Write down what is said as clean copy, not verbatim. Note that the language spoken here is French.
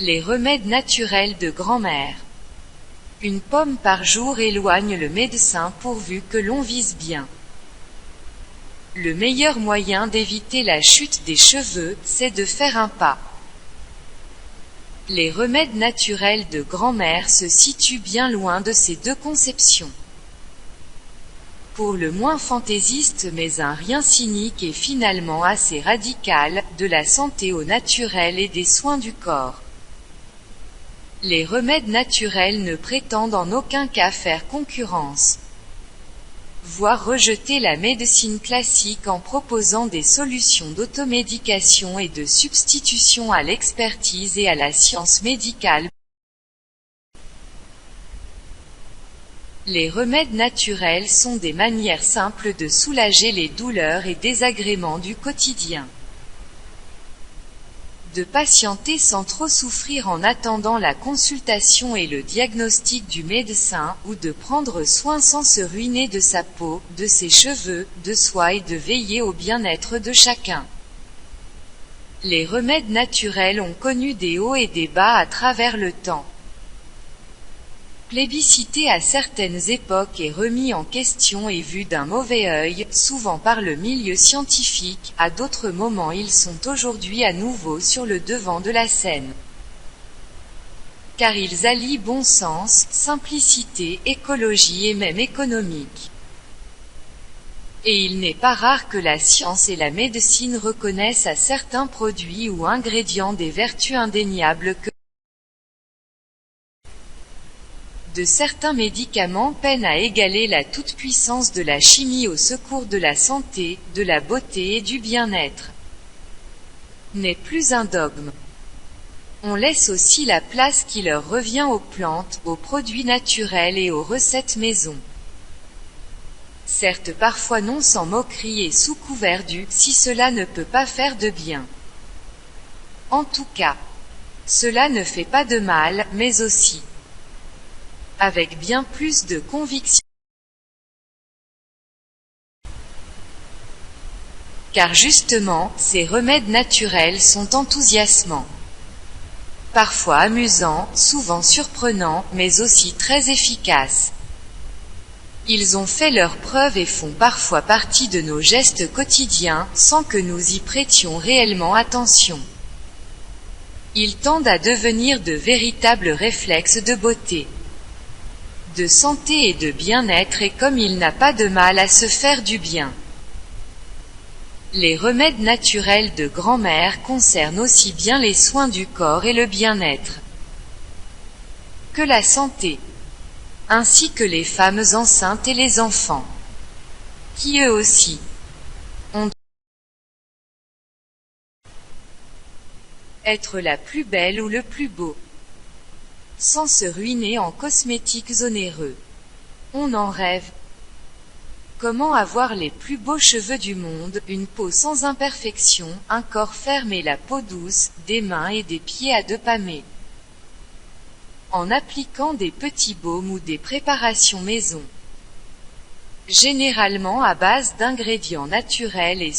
Les remèdes naturels de grand-mère. Une pomme par jour éloigne le médecin pourvu que l'on vise bien. Le meilleur moyen d'éviter la chute des cheveux, c'est de faire un pas. Les remèdes naturels de grand-mère se situent bien loin de ces deux conceptions. Pour le moins fantaisiste mais un rien cynique et finalement assez radical, de la santé au naturel et des soins du corps. Les remèdes naturels ne prétendent en aucun cas faire concurrence, voire rejeter la médecine classique en proposant des solutions d'automédication et de substitution à l'expertise et à la science médicale. Les remèdes naturels sont des manières simples de soulager les douleurs et désagréments du quotidien. De patienter sans trop souffrir en attendant la consultation et le diagnostic du médecin, ou de prendre soin sans se ruiner de sa peau, de ses cheveux, de soi et de veiller au bien-être de chacun. Les remèdes naturels ont connu des hauts et des bas à travers le temps. Plébiscité à certaines époques et remis en question et vu d'un mauvais œil, souvent par le milieu scientifique, à d'autres moments ils sont aujourd'hui à nouveau sur le devant de la scène. Car ils allient bon sens, simplicité, écologie et même économique. Et il n'est pas rare que la science et la médecine reconnaissent à certains produits ou ingrédients des vertus indéniables que de certains médicaments peinent à égaler la toute-puissance de la chimie au secours de la santé, de la beauté et du bien-être. N'est plus un dogme. On laisse aussi la place qui leur revient aux plantes, aux produits naturels et aux recettes maison. Certes parfois non sans moquerie et sous couvert du « si cela ne peut pas faire de bien ». En tout cas, cela ne fait pas de mal, mais aussi avec bien plus de conviction. Car justement, ces remèdes naturels sont enthousiasmants. Parfois amusants, souvent surprenants, mais aussi très efficaces. Ils ont fait leurs preuves et font parfois partie de nos gestes quotidiens, sans que nous y prêtions réellement attention. Ils tendent à devenir de véritables réflexes de beauté, de santé et de bien-être, et comme il n'a pas de mal à se faire du bien. Les remèdes naturels de grand-mère concernent aussi bien les soins du corps et le bien-être que la santé, ainsi que les femmes enceintes et les enfants, qui eux aussi ont être la plus belle ou le plus beau, sans se ruiner en cosmétiques onéreux. On en rêve. Comment avoir les plus beaux cheveux du monde, une peau sans imperfection, un corps ferme et la peau douce, des mains et des pieds à deux pâmés. En appliquant des petits baumes ou des préparations maison, généralement à base d'ingrédients naturels et